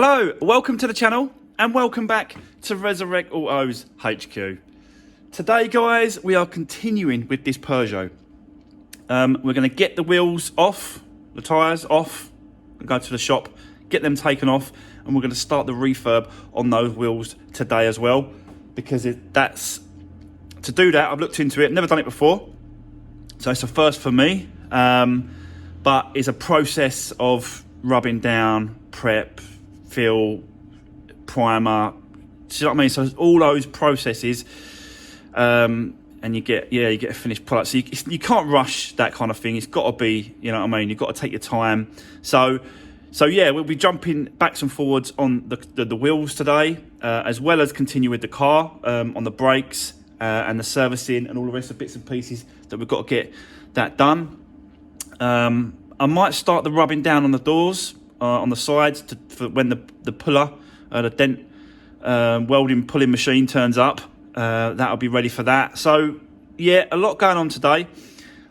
Hello, welcome to the channel and welcome back to Resurrect Autos HQ. Today guys, we are continuing with this Peugeot. We're going to get the wheels off, the tyres off, and go to the shop, get them taken off, and we're going to start the refurb on those wheels today as well, because to do that, I've looked into it, never done it before, so it's a first for me, but it's a process of rubbing down, prep, fill, primer, do you know what I mean? So all those processes, and you get a finished product. So you can't rush that kind of thing. It's got to be, you know what I mean? You've got to take your time. So yeah, we'll be jumping backs and forwards on the wheels today, as well as continue with the car, on the brakes, and the servicing and all the rest of bits and pieces that we've got to get that done. I might start the rubbing down on the doors, on the sides, for when the puller, the dent welding pulling machine turns up. That'll be ready for that. So yeah, a lot going on today.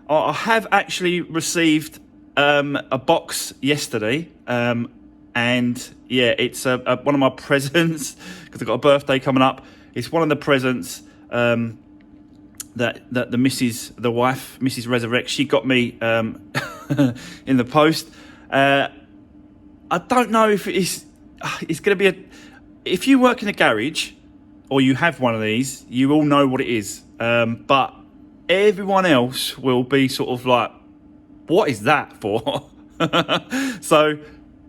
I have actually received a box yesterday, and yeah, it's one of my presents, because I've got a birthday coming up. It's one of the presents that the wife, Mrs. Resurrect, she got me in the post. I don't know if it's going to be if you work in a garage or you have one of these, you all know what it is. But everyone else will be sort of like, what is that for? So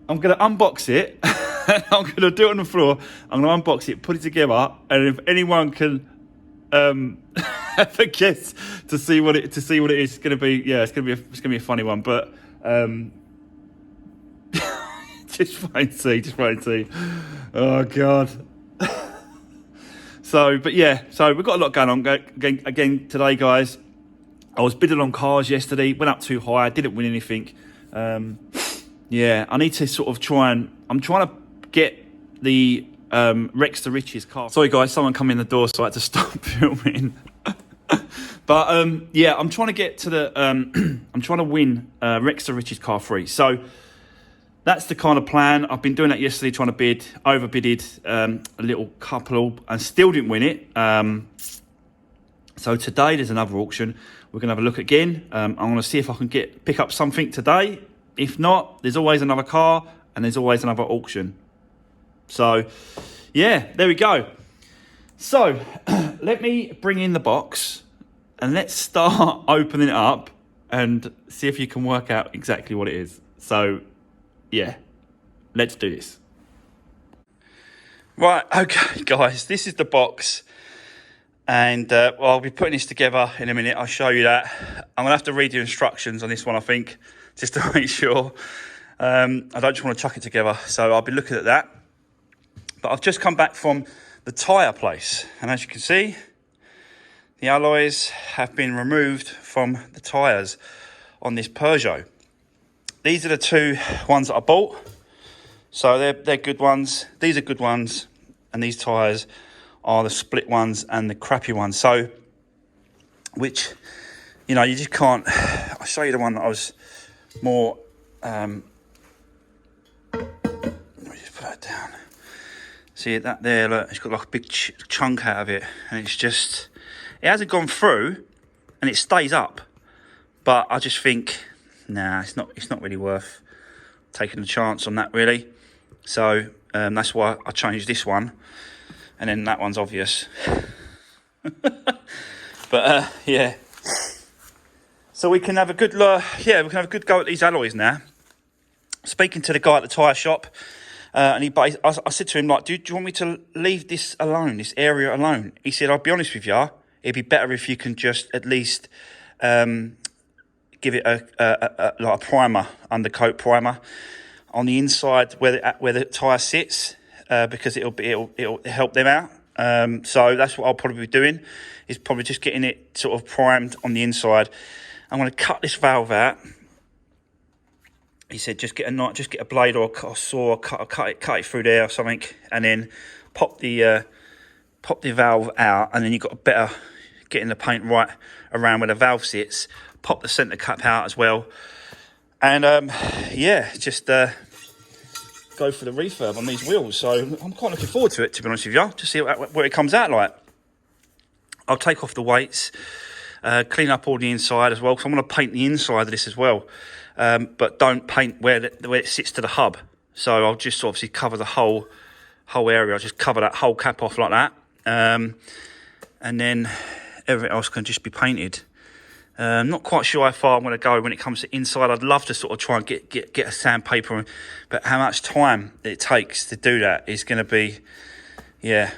I'm going to unbox it. I'm going to do it on the floor. I'm going to unbox it, put it together. And if anyone can guess to see what it is, it's going to be, yeah, it's going to be a funny one. But just wait and see. Oh God. But yeah, so we've got a lot going on again today, guys. I was bidding on cars yesterday, went up too high, didn't win anything. Yeah, I need to sort of I'm trying to get the Rex to Riches car. Sorry guys, someone come in the door, so I had to stop filming. But yeah, I'm trying to get to the I'm trying to win Rex to Riches car free. So that's the kind of plan. I've been doing that yesterday, trying to bid, overbidded a little couple, and still didn't win it. So today there's another auction. We're gonna have a look again. I'm gonna see if I can pick up something today. If not, there's always another car and there's always another auction. So yeah, there we go. So let me bring in the box and let's start opening it up and see if you can work out exactly what it is. So yeah, let's do this. Right, okay guys, this is the box. And well, I'll be putting this together in a minute. I'll show you that. I'm gonna have to read the instructions on this one, I think, just to make sure. I don't just want to chuck it together. So I'll be looking at that. But I've just come back from the tyre place. And as you can see, the alloys have been removed from the tyres on this Peugeot. These are the two ones that I bought. So they're good ones. These are good ones. And these tyres are the split ones and the crappy ones. So, which, you know, you just can't. I'll show you the one that I was more. Let me just put that down. See that there? Look, it's got like a big chunk out of it, and it hasn't gone through, and it stays up. But I just think, nah, it's not really worth taking a chance on that, really. So that's why I changed this one. And then that one's obvious. But yeah. So we can have a good go at these alloys now. Speaking to the guy at the tyre shop, and I said to him, like, do you want me to leave this alone, this area alone? He said, I'll be honest with you, it'd be better if you can just at least give it a primer, undercoat primer on the inside where the tyre sits. Because it'll help them out. So that's what I'll probably be doing, is probably just getting it sort of primed on the inside. I'm going to cut this valve out. He said just get a blade or a saw, cut it through there or something, and then pop the valve out, and then you've got a better getting the paint right around where the valve sits. Pop the centre cap out as well, and yeah, just go for the refurb on these wheels. So I'm quite looking forward to it, to be honest with you, to see what it comes out like. I'll take off the weights, clean up all the inside as well, because I'm going to paint the inside of this as well. But don't paint where it sits to the hub. So I'll just obviously cover the whole area. I'll just cover that whole cap off like that. And then everything else can just be painted. Not quite sure how far I'm going to go when it comes to inside. I'd love to sort of try and get a sandpaper, but how much time it takes to do that is going to be, yeah.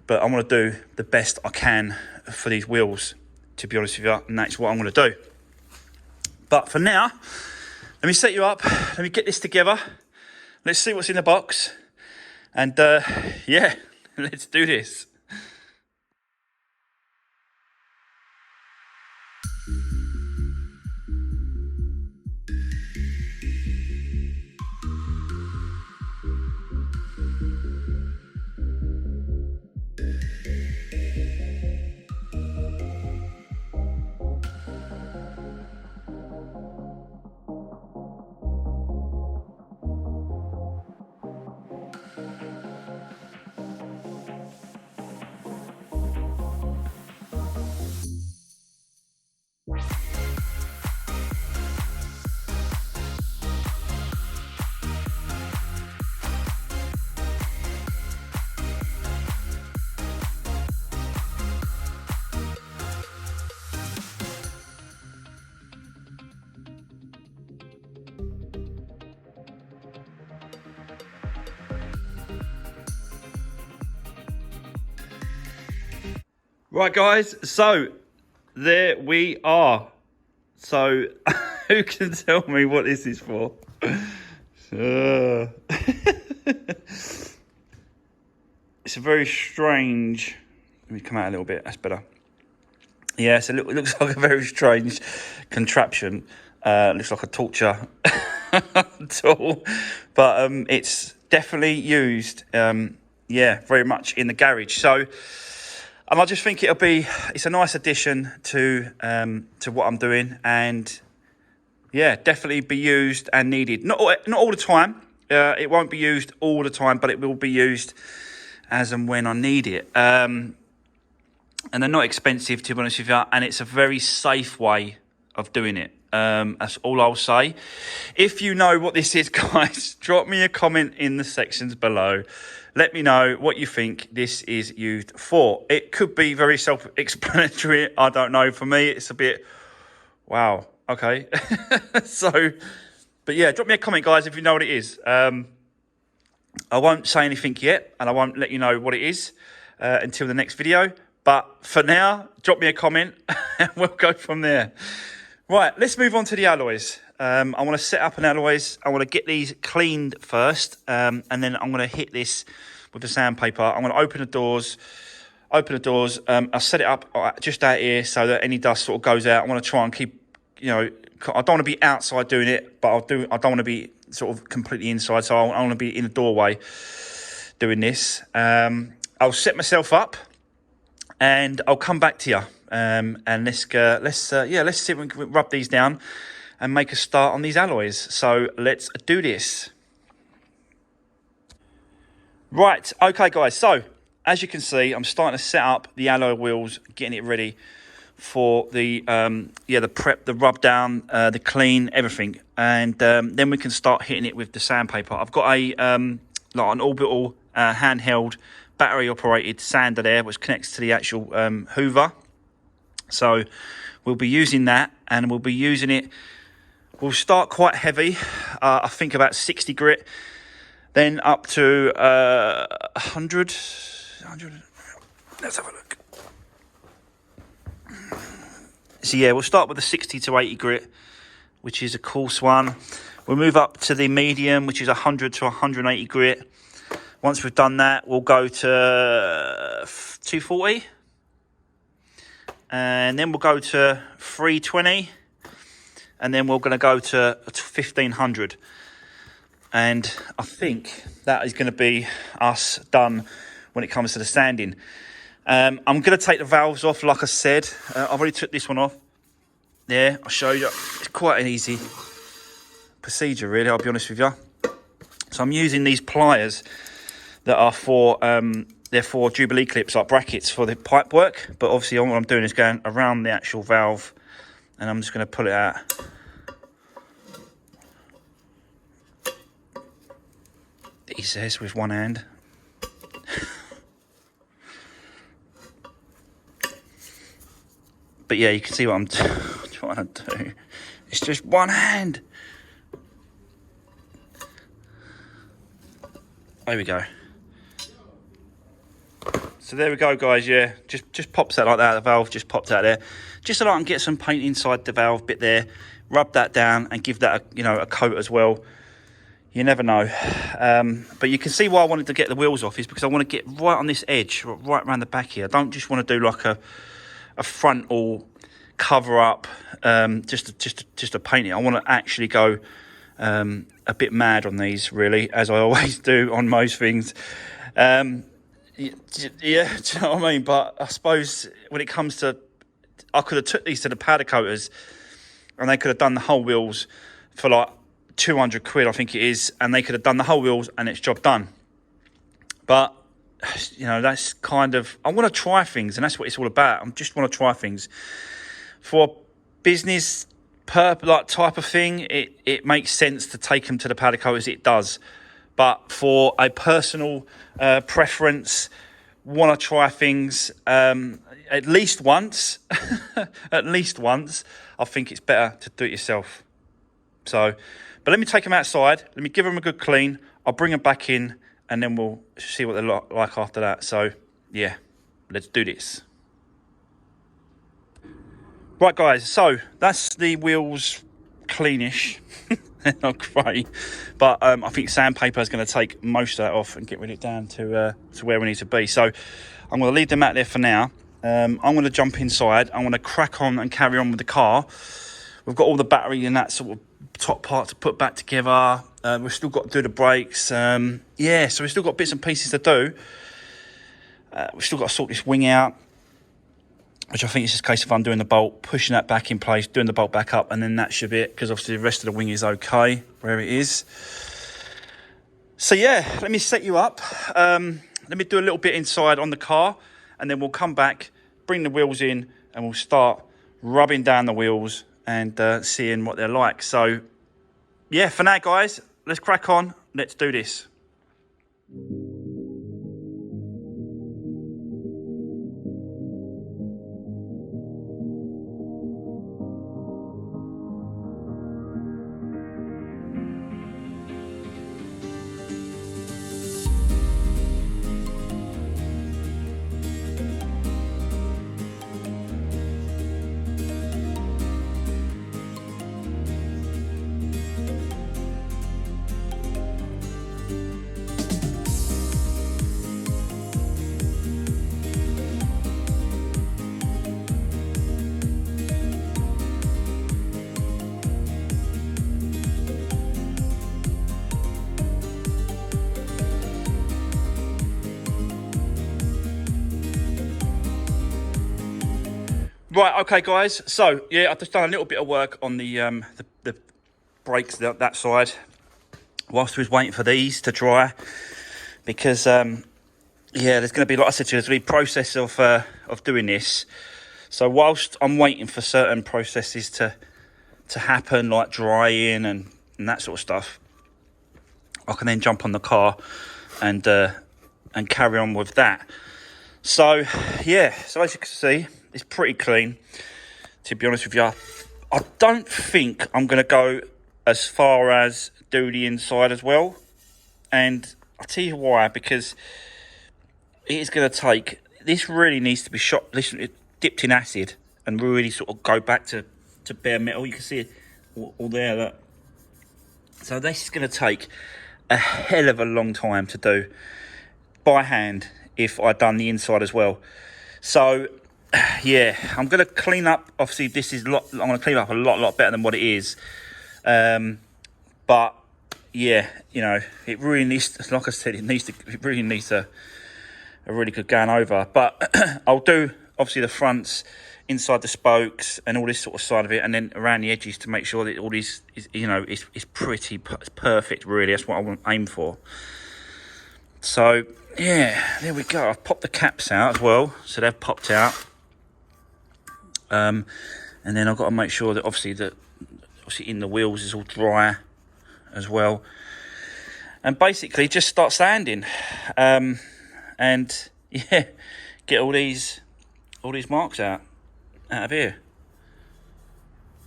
But I'm going to do the best I can for these wheels, to be honest with you, and that's what I'm going to do. But for now, let me set you up. Let me get this together. Let's see what's in the box. And yeah, let's do this. Right, guys, so there we are. So who can tell me what this is for? It's a very strange, let me come out a little bit, that's better. Yeah, so it looks like a very strange contraption. Looks like a torture tool, but it's definitely used, yeah, very much in the garage. So, and I just think it's a nice addition to what I'm doing, and yeah, definitely be used and needed. Not all the time. It won't be used all the time, but it will be used as and when I need it. And they're not expensive, to be honest with you, and it's a very safe way of doing it. That's all I'll say. If you know what this is, guys, drop me a comment in the sections below. Let me know what you think this is used for. It could be very self-explanatory. I don't know. For me, it's a bit, wow, okay. So, but yeah, drop me a comment, guys, if you know what it is. I won't say anything yet, and I won't let you know what it is until the next video. But for now, drop me a comment, and we'll go from there. Right, let's move on to the alloys. I want to set up an alloys. I want to get these cleaned first, and then I'm going to hit this with the sandpaper. I'm going to open the doors. I'll set it up just out here so that any dust sort of goes out. I want to try and keep, you know, I don't want to be outside doing it, but I don't want to be sort of completely inside. So I want to be in the doorway doing this. I'll set myself up, and I'll come back to you. And let's see if we can rub these down and make a start on these alloys. So let's do this. Right, okay, guys. So as you can see, I'm starting to set up the alloy wheels, getting it ready for the the prep, the rub down, the clean, everything, and then we can start hitting it with the sandpaper. I've got a like an orbital handheld battery operated sander there, which connects to the actual hoover. So we'll be using that, and we'll be using it. We'll start quite heavy, I think about 60 grit, then up to 100. Let's have a look. So yeah, we'll start with the 60 to 80 grit, which is a coarse one. We'll move up to the medium, which is 100 to 180 grit. Once we've done that, we'll go to 240. And then we'll go to 320. And then we're going to go to 1500. And I think that is going to be us done when it comes to the sanding. I'm going to take the valves off, like I said. I've already took this one off. Yeah, I'll show you. It's quite an easy procedure, really, I'll be honest with you. So So I'm using these pliers that are for they're for Jubilee clips, like brackets for the pipe work. But obviously what I'm doing is going around the actual valve, and I'm just going to pull it out. He says with one hand. But yeah, you can see what I'm trying to do. It's just one hand. There we go. So there we go, guys. Yeah, just pops out like that. The valve just popped out there, just so that I can get some paint inside the valve bit there. Rub that down and give that a coat as well. You never know. But you can see why I wanted to get the wheels off is because I want to get right on this edge, right around the back here. I don't just want to do like a frontal cover up, just to paint it. I want to actually go a bit mad on these, really, as I always do on most things. Yeah, do you know what I mean? But I suppose when it comes to, I could have took these to the powder coaters and they could have done the whole wheels for like 200 quid, I think it is, and they could have done the whole wheels and it's job done. But that's kind of, I want to try things, and that's what it's all about. I just want to try things. For business type of thing, it makes sense to take them to the powder coaters. It does. But for a personal preference, want to try things at least once, at least once, I think it's better to do it yourself. So, but let me take them outside. Let me give them a good clean. I'll bring them back in, and then we'll see what they're like after that. So, yeah, let's do this. Right, guys, so that's the wheels cleanish. They're not great, but I think sandpaper is going to take most of that off and get rid of it down to where we need to be. So I'm going to leave them out there for now. I'm going to jump inside. I'm going to crack on and carry on with the car. We've got all the battery and that sort of top part to put back together. We've still got to do the brakes. Yeah, so we've still got bits and pieces to do. We've still got to sort this wing out, which I think is just a case of undoing the bolt, pushing that back in place, doing the bolt back up, and then that should be it, because obviously the rest of the wing is okay where it is. So yeah, let me set you up. Let me do a little bit inside on the car, and then we'll come back, bring the wheels in, and we'll start rubbing down the wheels and seeing what they're like. So yeah, for now, guys, let's crack on. Let's do this. Right, okay, guys. So yeah, I've just done a little bit of work on the brakes that side, whilst we was waiting for these to dry, because yeah, there's going to be, like I said to you, there's going to be a process of doing this. So whilst I'm waiting for certain processes to happen, like drying and that sort of stuff, I can then jump on the car and carry on with that. So yeah, so as you can see, it's pretty clean, to be honest with you. I don't think I'm going to go as far as do the inside as well. And I'll tell you why, because it is going to take, this really needs to be dipped in acid and really sort of go back to bare metal. You can see it all there. Look. So this is going to take a hell of a long time to do by hand if I'd done the inside as well. So yeah, I'm going to clean up. Obviously, I'm going to clean up a lot better than what it is. But yeah, it really needs, like I said, it really needs a really good going over. But I'll do obviously the fronts inside the spokes and all this sort of side of it, and then around the edges to make sure that all this is, you know, is pretty perfect. Really, that's what I want to aim for. So yeah, there we go. I've popped the caps out as well, so they've popped out. And then I've got to make sure that obviously in the wheels is all dry as well. And basically just start sanding, and yeah, get all these marks out of here,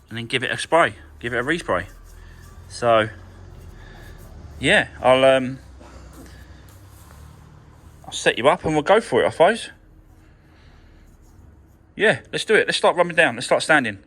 and then give it a spray, give it a respray. So yeah, I'll set you up and we'll go for it, I suppose. Yeah, let's do it. Let's start rubbing down. Let's start standing.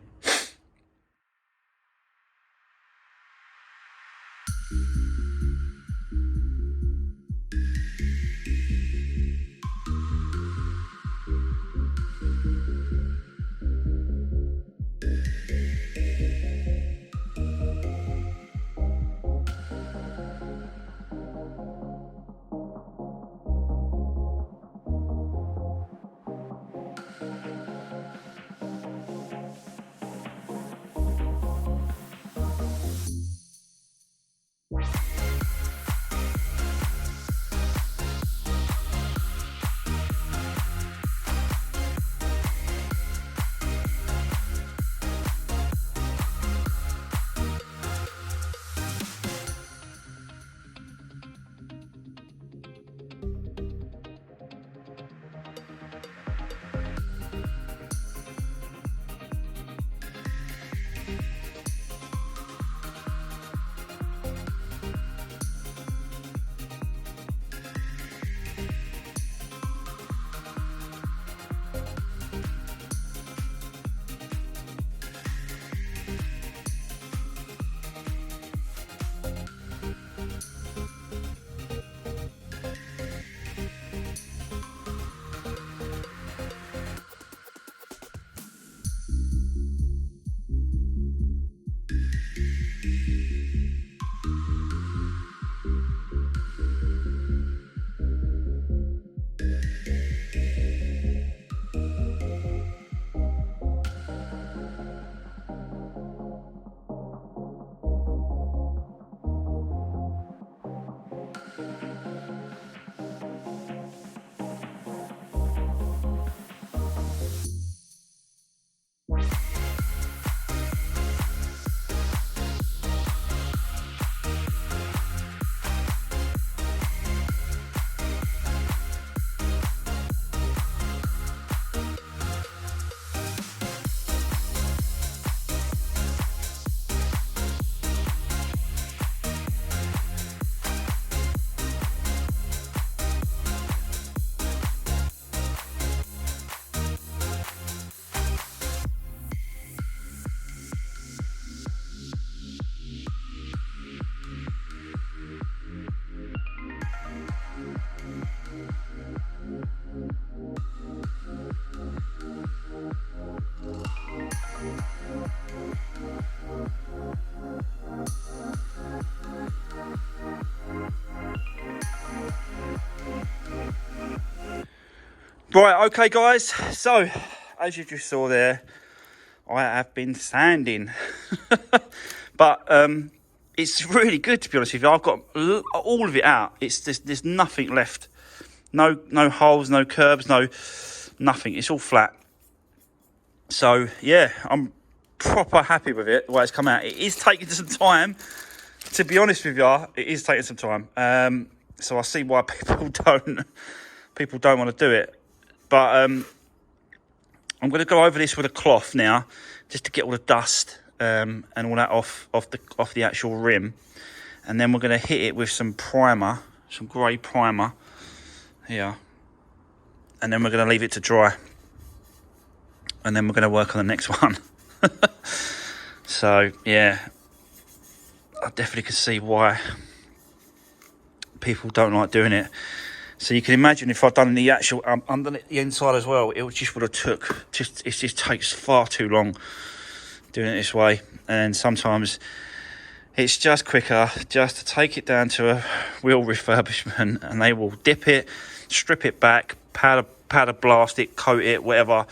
Right, okay guys, so as you just saw there, I have been sanding. But it's really good, to be honest with you. I've got all of it out. It's there's nothing left. No holes, no curbs, nothing. It's all flat. So yeah, I'm proper happy with it, the way it's come out. It is taking some time, to be honest with you. It is taking some time. So I see why people don't want to do it. But I'm going to go over this with a cloth now, just to get all the dust and all that off the actual rim, and then we're going to hit it with some primer, some grey primer here, and then we're going to leave it to dry, and then we're going to work on the next one. So yeah, I definitely can see why people don't like doing it. So you can imagine if I'd done the actual under the inside as well, it just would have it just takes far too long doing it this way. And sometimes it's just quicker just to take it down to a wheel refurbishment, and they will dip it, strip it back, powder blast it, coat it, whatever,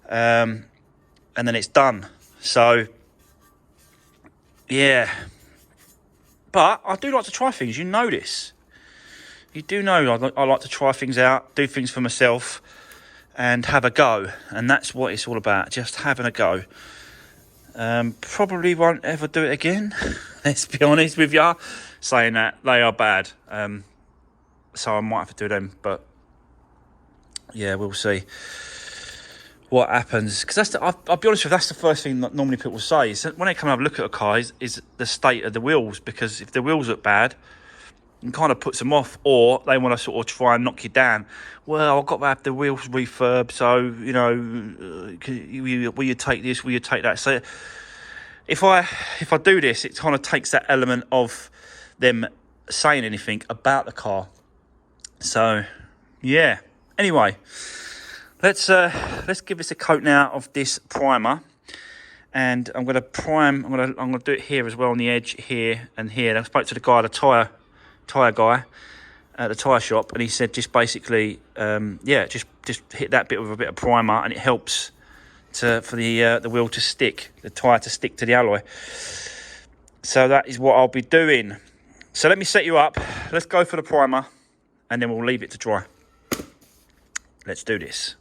and then it's done. So yeah, but I do like to try things. You know this. You do know I like to try things out, do things for myself, and have a go. And that's what it's all about, just having a go. Probably won't ever do it again. Let's be honest with you. Saying that, they are bad. So I might have to do them. But yeah, we'll see what happens. Because I'll be honest with you, that's the first thing that normally people say. Is that when they come and have a look at a car, is the state of the wheels. Because if the wheels look bad, it kind of puts them off, or they want to sort of try and knock you down. Well, I've got to have the wheels refurb, so, you know, will you take this, will you take that? So if I do this, it kind of takes that element of them saying anything about the car. So, yeah. Anyway, let's give this a coat now of this primer. And I'm going to prime, I'm going to do it here as well on the edge, here and here. And I spoke to the guy, the tyre guy at the tyre shop, and he said just basically just hit that bit with a bit of primer, and it helps for the wheel to stick, the tyre to stick to the alloy. So that is what I'll be doing. So let me set you up. Let's go for the primer, and then we'll leave it to dry. Let's do this.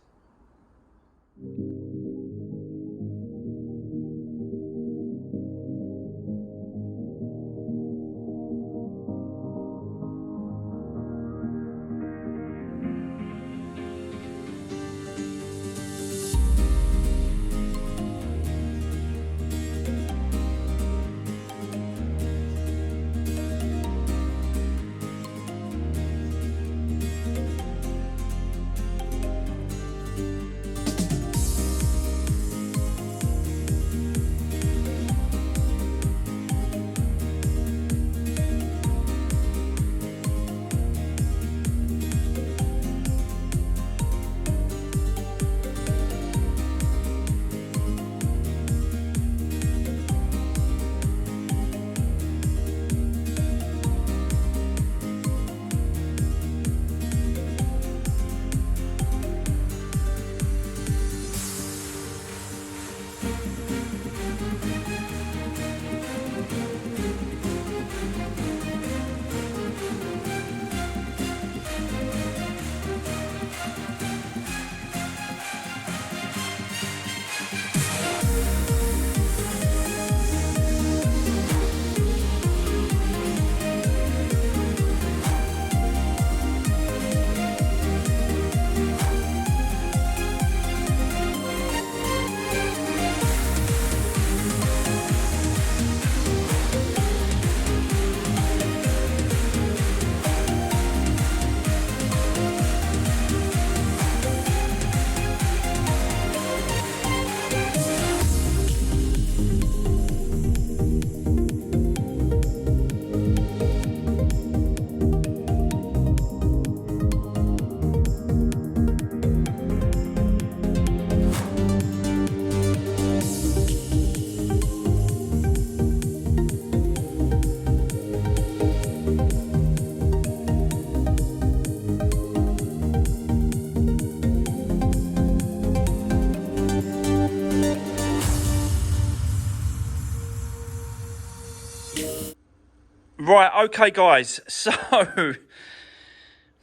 Right, okay, guys. So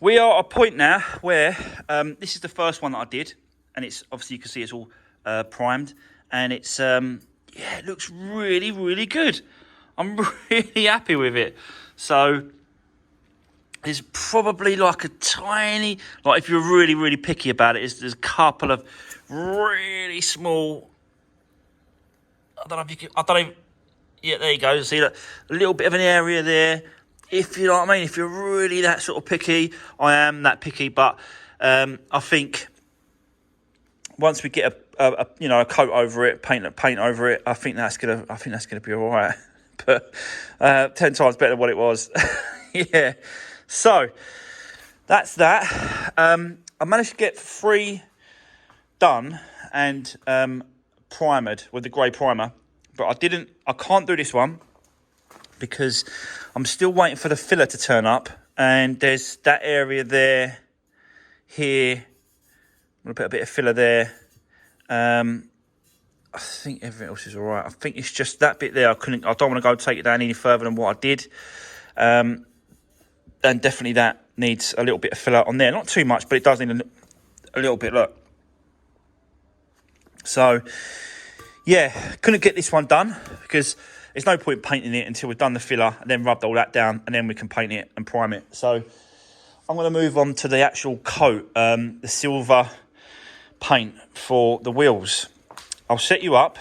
we are at a point now where this is the first one that I did, and it's obviously you can see it's all primed, and it's it looks really, really good. I'm really happy with it. So there's probably like a tiny, like if you're really, really picky about it, there's a couple of really small. I don't know if you can. I don't even. Yeah, there you go. See that a little bit of an area there. If you know what I mean, if you're really that sort of picky, I am that picky. But I think once we get a coat over it, paint over it, I think that's gonna be all right. But 10 times better than what it was. Yeah. So that's that. I managed to get 3 done and primered with the grey primer. But I can't do this one because I'm still waiting for the filler to turn up. And there's that area there, here. I'm going to put a bit of filler there. I think everything else is all right. I think it's just that bit there. I don't want to go take it down any further than what I did. And definitely that needs a little bit of filler on there. Not too much, but it does need a little bit, look. So, yeah, couldn't get this one done because there's no point painting it until we've done the filler and then rubbed all that down and then we can paint it and prime it. So, I'm going to move on to the actual coat, the silver paint for the wheels. I'll set you up.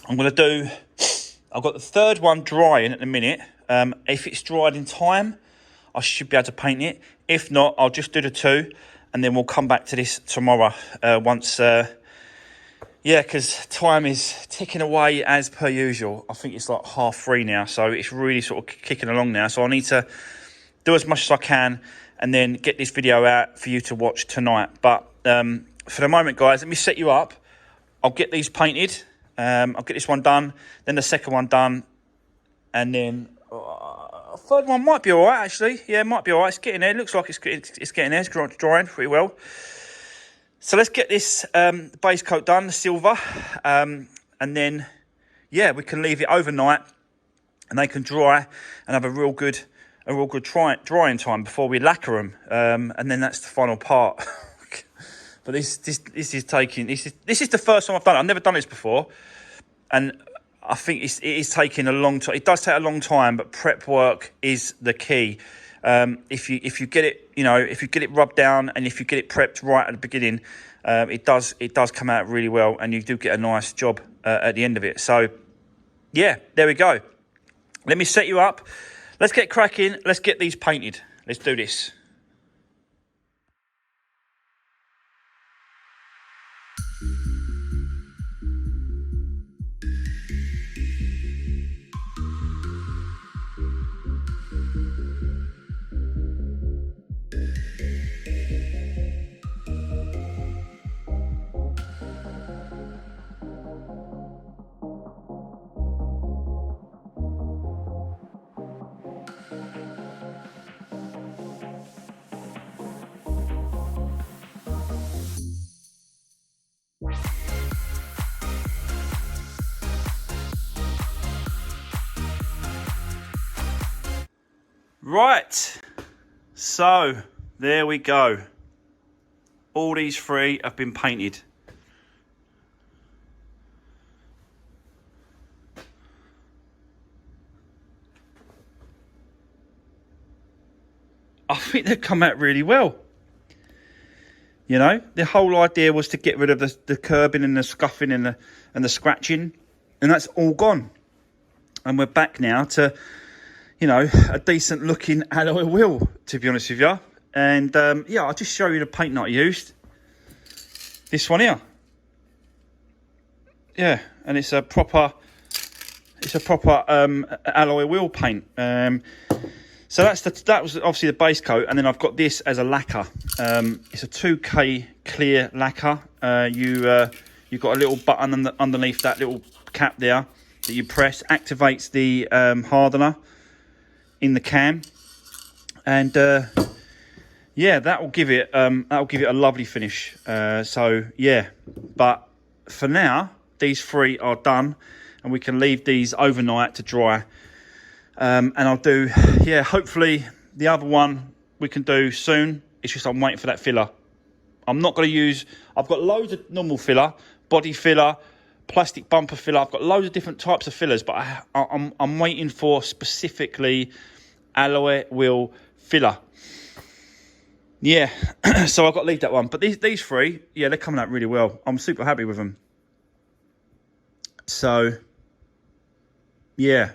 I've got the third one drying at the minute. If it's dried in time, I should be able to paint it. If not, I'll just do the two and then we'll come back to this tomorrow because time is ticking away as per usual. I think it's like 3:30 now, so it's really sort of kicking along now. So I need to do as much as I can and then get this video out for you to watch tonight. But for the moment, guys, let me set you up. I'll get these painted. I'll get this one done, then the second one done, and then third one might be all right, actually. Yeah, it might be all right. It's getting there. It looks like it's getting there. It's drying pretty well. So let's get this base coat done, the silver, and then, yeah, we can leave it overnight, and they can dry and have a real good drying time before we lacquer them, and then that's the final part. But this is the first time I've done it. I've never done this before, and I think it is taking a long time. It does take a long time, but prep work is the key. If you get it, if you get it rubbed down and if you get it prepped right at the beginning, it does come out really well, and you do get a nice job at the end of it. So, yeah, there we go. Let me set you up. Let's get cracking. Let's get these painted. Let's do this. Right, so there we go. All these three have been painted. I think they've come out really well. The whole idea was to get rid of the curbing and the scuffing and the scratching, and that's all gone. And we're back now to a decent looking alloy wheel, to be honest with you. And yeah, I'll just show you the paint that I used. This one here. Yeah, and it's a proper alloy wheel paint. So that was obviously the base coat, and then I've got this as a lacquer. It's a 2K clear lacquer. You've got a little button underneath that little cap there that you press, activates the hardener in the cam, and yeah, that will give it a lovely finish. So yeah, but for now these three are done, and we can leave these overnight to dry. And I'll do, yeah, hopefully the other one we can do soon. It's just I'm waiting for that filler. I'm not going to use, I've got loads of normal filler, body filler, plastic bumper filler. I've got loads of different types of fillers, but I'm waiting for specifically alloy wheel filler. Yeah, so I've got to leave that one. But these three, yeah, they're coming out really well. I'm super happy with them. So, yeah.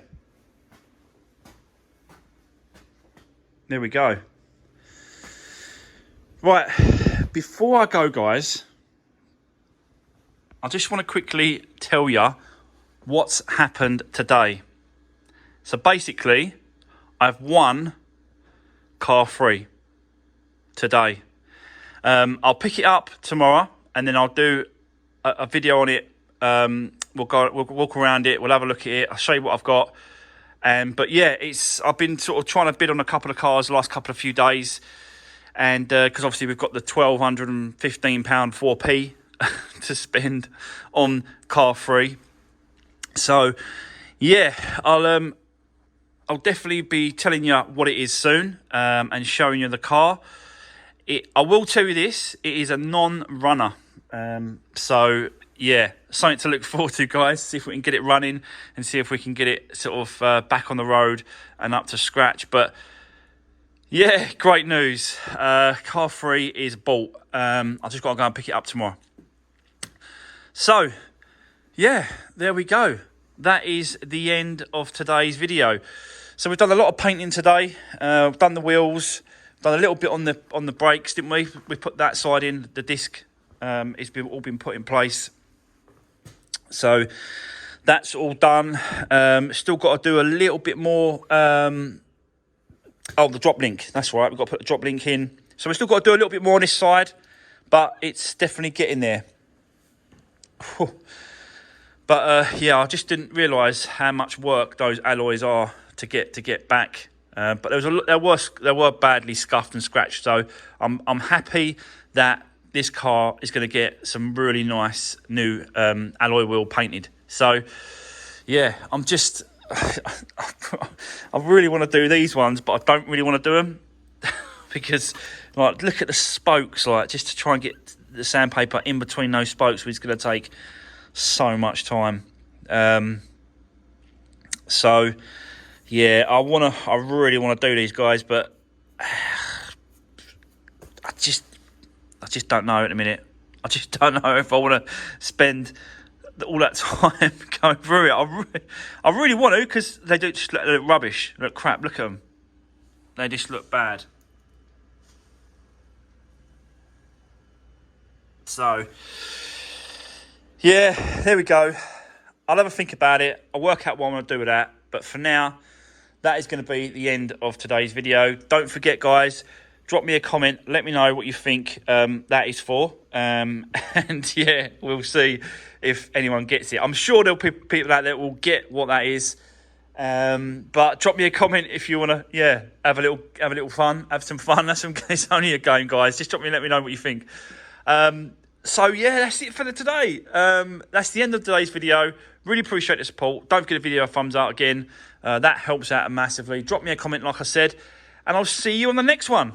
There we go. Right, before I go, guys, I just want to quickly tell you what's happened today. So basically, I've won car free today. I'll pick it up tomorrow, and then I'll do a video on it. We'll walk around it. We'll have a look at it. I'll show you what I've got. But yeah, I've been sort of trying to bid on a couple of cars the last few days, and because obviously we've got the £1,215 4P to spend on car free. So yeah, I'll definitely be telling you what it is soon, and showing you the car. I will tell you this, it is a non-runner. So yeah, something to look forward to, guys. See if we can get it running and see if we can get it sort of back on the road and up to scratch. But yeah, great news. Car free is bought. I just got to go and pick it up tomorrow. So yeah, there we go. That is the end of today's video. So we've done a lot of painting today. We've done the wheels, done a little bit on the brakes, didn't we? We put that side in, the disc. It's all been put in place. So that's all done. Still got to do a little bit more. The drop link. That's right. We've got to put the drop link in. So we've still got to do a little bit more on this side, but it's definitely getting there. Whew. But yeah, I just didn't realise how much work those alloys are to get back. But they were badly scuffed and scratched. So I'm happy that this car is going to get some really nice new alloy wheel painted. So yeah, I'm just I really want to do these ones, but I don't really want to do them because like look at the spokes, like just to try and get the sandpaper in between those spokes, which is going to take so much time. So yeah, I really want to do these, guys, but I just don't know at the minute. I just don't know if I want to spend all that time going through it. I really want to, because they do just look rubbish, look crap. Look at them, they just look bad. So yeah, there we go. I'll have a think about it. I'll work out what I want to do with that. But for now, that is going to be the end of today's video. Don't forget, guys, drop me a comment. Let me know what you think that is for. And yeah, we'll see if anyone gets it. I'm sure there'll be people out there that will get what that is. But drop me a comment if you want to, yeah, have a little fun, have some fun. It's only a game, guys. Just drop me and let me know what you think. So yeah, that's it for today. That's the end of today's video. Really appreciate the support. Don't forget to video a thumbs up again. That helps out massively. Drop me a comment, like I said, and I'll see you on the next one.